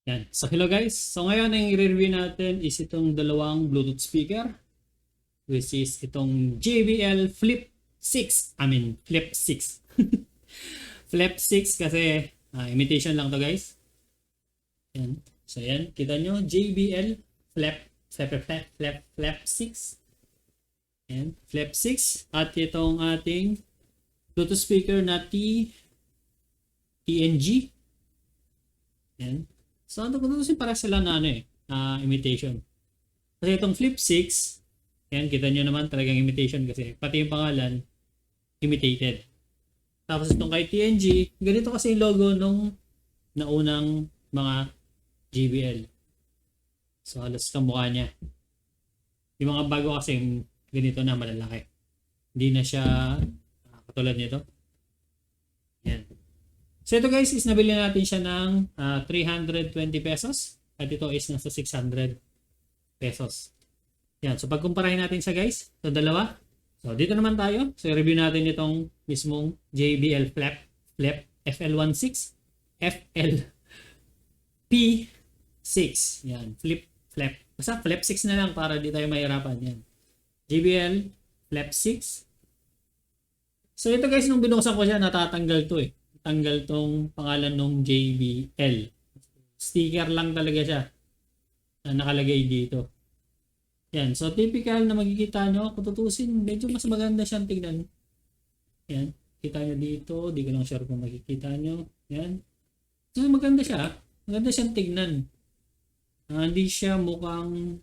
Yan. So hello guys. So ngayon ang i-review natin is itong dalawang Bluetooth speaker which is itong JBL Flip 6. Flip 6. Flip 6 kasi imitation lang to guys. Yan. So yan, kita nyo JBL Flip 6. Yan, Flip 6 at itong ating Bluetooth speaker na TNG. Yan. So, ano ko para sila na imitation. Kasi itong Flip 6, yan, kita nyo naman talagang imitation kasi pati yung pangalan, imitated. Tapos itong kay TNG, ganito kasi yung logo nung naunang mga JBL. So, halos kamukha niya. Yung mga bago kasi ganito na malalaki. Hindi na siya katulad nito. Yan. So ito guys is nabili natin siya ng 320 pesos at ito is nasa 600 pesos. Yan. So pagkumparahin natin siya guys, ito dalawa. So dito naman tayo. So review natin itong mismong JBL Flip FL16 FLP6. Yan. Flip. Basta Flip 6 na lang para di tayo mahirapan. Yan. JBL Flip 6. So ito guys, nung binuksan ko siya, natatanggal to eh. Tanggal tong pangalan ng JBL. Sticker lang talaga siya na nakalagay dito. Yan. So, typical na makikita nyo. Kung tutusin, medyo mas maganda siyang tignan. Yan. Kita nyo dito. Di ko lang sure kung makikita nyo. Yan. So, maganda siya. Maganda siyang tignan. Hindi siya mukhang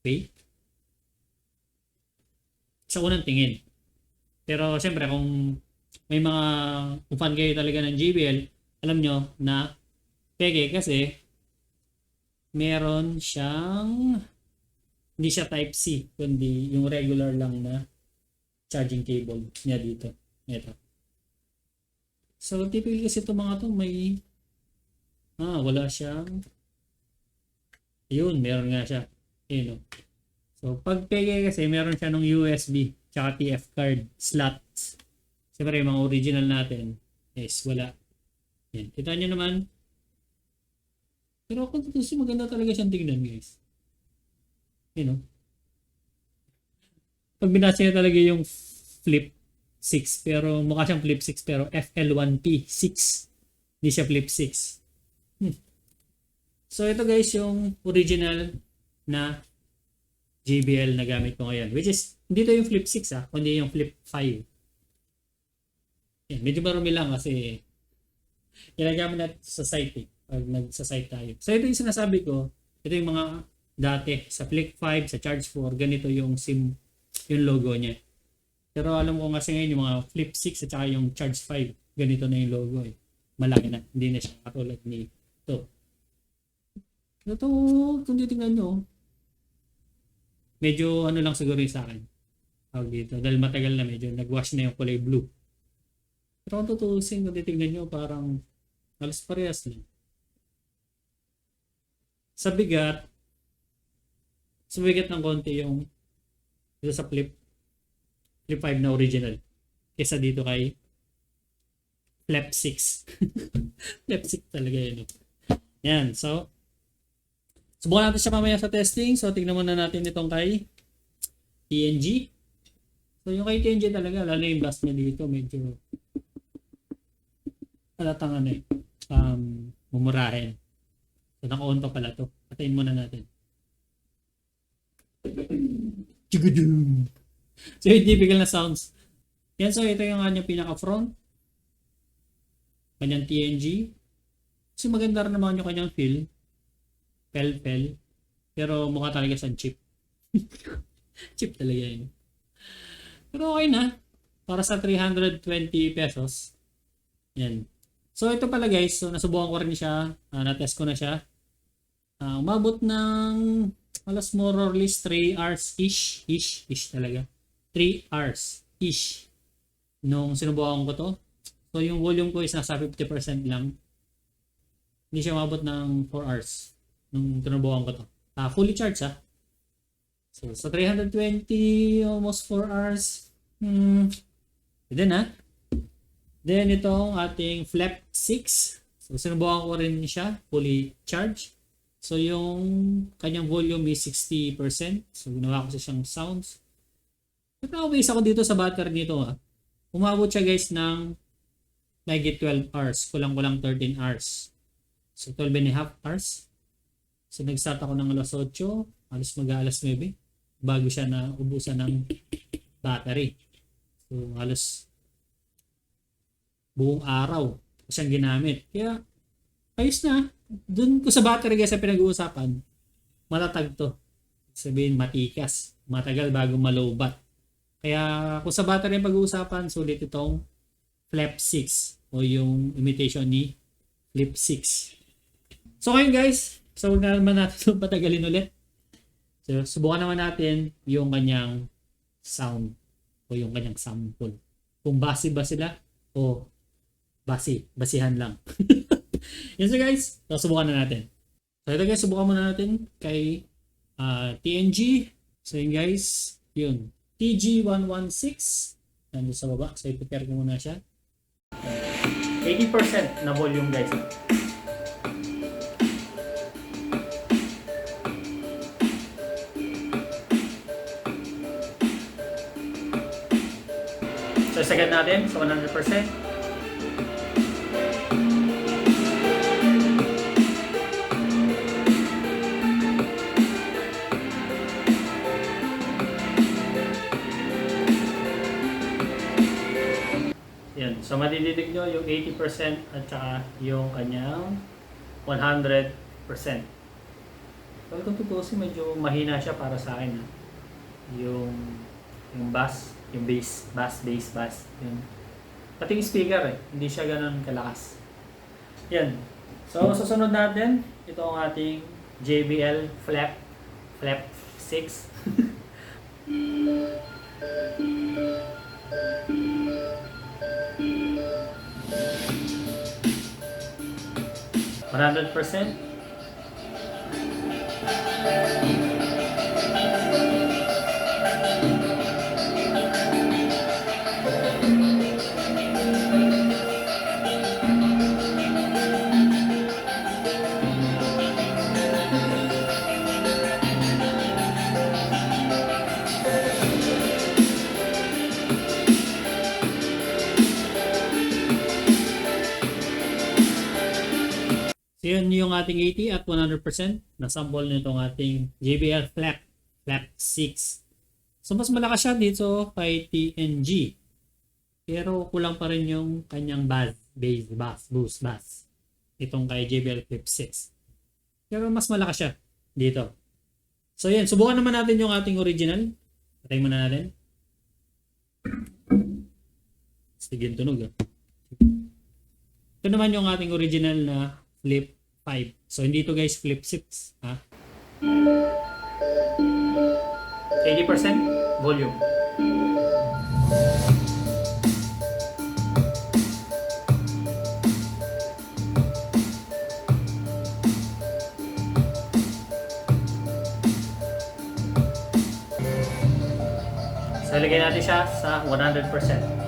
fake. Sa unang tingin. Pero, syempre, kung may mga kung fan kayo talaga ng JBL, alam nyo na peke kasi meron siyang hindi siya type C kundi yung regular lang na charging cable niya dito. Ito. So typically kasi itong mga to may wala siyang meron nga siya. Yun, no? So pag peke kasi meron siya ng USB tsaka TF card slots. Siyempre, yung mga original natin is wala. Yan. Kita nyo naman. Pero kung tutusin, maganda talaga siyang tignan, guys. You know? Pag binasa nyo talaga yung Flip 6, pero mukha siyang Flip 6, pero FL1P6. Hindi siya Flip 6. So, ito guys, yung original na JBL na gamit ko ngayon. Which is, hindi to yung Flip 6 kundi yung Flip 5. Yan, medyo marumi lang kasi ginagamit natin sa site pag nagsa-site tayo. So ito yung sinasabi ko, ito yung mga dati sa Flip 5, sa Charge 4, ganito yung yung logo niya. Pero alam ko kasi ngayon yung mga Flip 6 at saka yung Charge 5, ganito na yung logo eh. Malaki na, hindi na siya katulad ni ito. Ito, kung titingnan nyo, medyo lang siguro yung sa akin. Tawag dito, dahil matagal na medyo nag-wash na yung kulay blue. Pero kung tutusin, kung titignan nyo, parang halos parehas lang. Sa bigat ng konti yung dito sa Flip 5 na original kesa dito kay Flip 6. Flip 6 talaga yun. Yan, so subukan natin siya mamaya sa testing. So tignan muna natin itong kay TNG. So yung kay TNG talaga, lalo yung blast niya dito, medyo halatang mumurahin. So, naka-on pa pala to. Patayin muna natin. Chugudum! So, yung typical na sounds. Yan, so ito yung kanyang pinaka-front. Kanyang TNG. So, maganda rin naman yung kanyang feel. Pel. Pero mukha talaga sa chip. Chip talaga yun. Pero okay na. Para sa 320 pesos. Yan. So ito pala guys, so nasubukan ko rin siya, na-test ko na siya. Umabot ng alas more or less 3 hours ish talaga. 3 hours ish nung sinubukan ko to. So yung volume ko is nasa 50% lang. Hindi siya umabot ng 4 hours nung sinubukan ko to. Fully charged So sa 320, almost 4 hours. Pwede na. Then itong ating Flip 6. So, sinubukan ko rin siya, fully charged. So, yung kanyang volume is 60%. So, ginawa ko siyang sounds. Nagpa-waste ako dito sa battery nito. Umabot siya guys ng mahigit 12 hours. Kulang-kulang 13 hours. So, 12 and a half hours. So, nag-start ako ng alas 8. Alas mag-alas 9. Bago siya na ubusan ng battery. So, halos buong araw ko siyang ginamit. Kaya, ayos na. Doon ko sa battery guys sa pinag-uusapan, matatag to. Sabihin, matikas. Matagal bago malobat. Kaya, kung sa battery ang pag-uusapan, sulit itong Flip 6 o yung imitation ni Flip 6. So, ngayon guys, so huwag na naman natin itong patagalin ulit. So, subukan naman natin yung kanyang sound o yung kanyang sample. Kung basi ba sila o basihan lang. Yan so guys, so subukan na natin. So ito guys, subukan muna natin kay TNG. So yun guys, yun. TG116. Nandun sa baba. So i-prepare ko muna siya. 80% na volume guys. So sagad natin sa 100%. Yan. So madididig nyo yung 80% at saka yung kanyang 100%. So kung tutusin, medyo mahina siya para sa akin. Yung bass, yung bass, bass. Yun. Pati yung speaker hindi siya ganun kalakas. Yan. So susunod natin, ito ang ating JBL Flip 6. 100%. So yun yung ating 80 at 100% na sample nitong ating JBL Flip 6. So mas malakas siya dito kay TNG. Pero kulang pa rin yung kanyang boost bass. Itong kay JBL Flip 6. Pero mas malakas siya dito. So yan, subukan naman natin yung ating original. Patay muna natin. Sige, tunog. Ito naman yung ating original na Flip 5. So, hindi to guys Flip 6. 80% volume. So, ilagay natin siya sa 100%.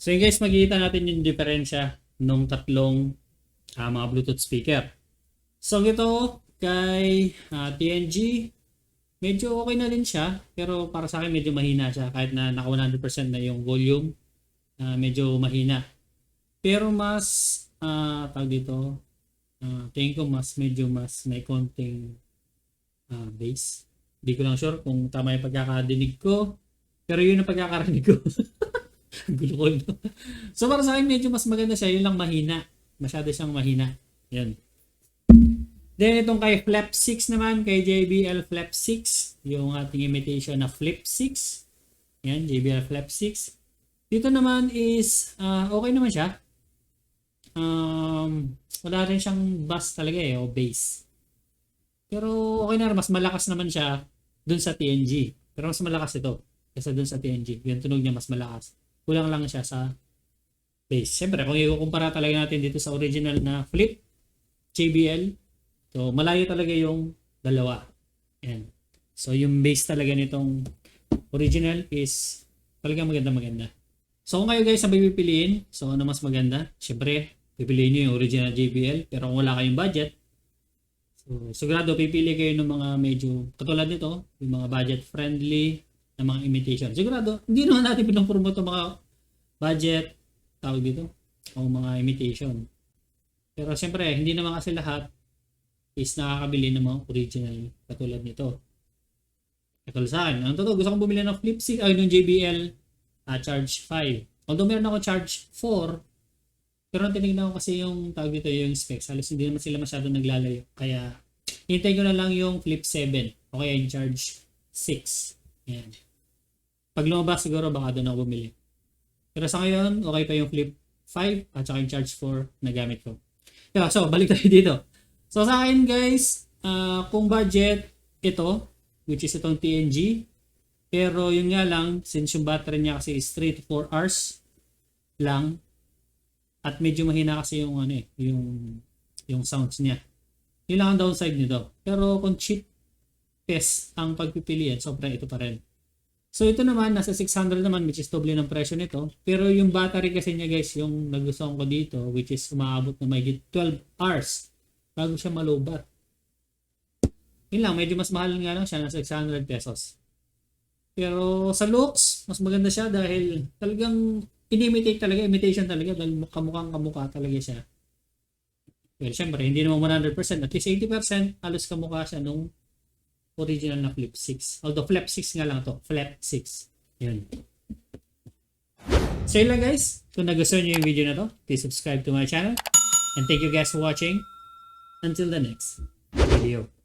So yun guys, makikita natin yung diferensya ng tatlong mga Bluetooth speaker. So ito kay TNG, medyo okay na din siya, pero para sa akin medyo mahina siya kahit na naka 100% na yung volume, medyo mahina. Pero mas tawag dito, tingin ko medyo mas may konting bass. Hindi ko lang sure kung tama yung pagkakadinig ko, pero yun ang pagkakarinig ko. Gulo ko, no? So para sa akin medyo mas maganda siya, yun lang mahina. Masyado siyang mahina. Yan. Then itong kay Flip 6 naman, kay JBL Flip 6, yung ating imitation na Flip 6. Yan, JBL Flip 6. Dito naman is okay naman siya. Wala rin siyang bass talaga o bass. Pero okay na rin, mas malakas naman siya dun sa TNG. Pero mas malakas ito kaysa dun sa TNG. Yung tunog niya mas malakas. Kulang lang siya sa bass. Siyempre, kung i-kumpara talaga natin dito sa original na Flip, JBL. So, malayo talaga yung dalawa. Yan. So, yung base talaga nitong original is talagang maganda. So, kung kayo guys sabay pipiliin, so ano mas maganda? Siyempre, pipiliin nyo yung original JBL. Pero kung wala kayong budget, so, sigurado pipili kayo ng mga medyo katulad nito, yung mga budget friendly na mga imitation. Sigurado, hindi naman natin pinag-promote mga budget, tawag dito, o mga imitation. Pero siyempre, hindi naman kasi lahat is nakakabili ng mga original katulad nito. Katulad sa akin, ang totoo, gusto kong bumili ng Flip 6, ay ng JBL Charge 5. Although meron ako Charge 4, pero tinignan ko kasi yung tawag dito, yung specs. Halos hindi naman sila masyado naglalayo. Kaya, hintay ko na lang yung Flip 7 o kaya yung Charge 6. Yan. Pag lumabas siguro, baka doon ako bumili. Pero sa ngayon, okay pa yung Flip 5 at saka yung Charge 4 na gamit ko. Yeah, so, balik tayo dito. So, sa akin guys, kung budget, ito, which is itong TNG. Pero yun nga lang, since yung battery niya kasi is 3 to 4 hours lang, at medyo mahina kasi yung ano yung sounds niya. Yun lang ang downside nito. Pero kung cheap test ang pagpipilian, sobrang ito pa rin. So ito naman, nasa 600 naman, which is doble ng presyo nito. Pero yung battery kasi niya guys, yung nagustuhan ko dito, which is umaabot na may 12 hours bago siya malobat. Yun lang, medyo mas mahal nga lang siya, nasa 600 pesos. Pero sa looks, mas maganda siya dahil talagang imitation talaga dahil kamukha talaga siya. Well, syempre, hindi naman 100%, at least 80% halos kamukha siya nung original na Flip 6. Although Flip 6 nga lang to, Flip 6. Yun. So yun lang guys, kung nagustuhan nyo yung video na to, please subscribe to my channel. And thank you guys for watching. Until the next video.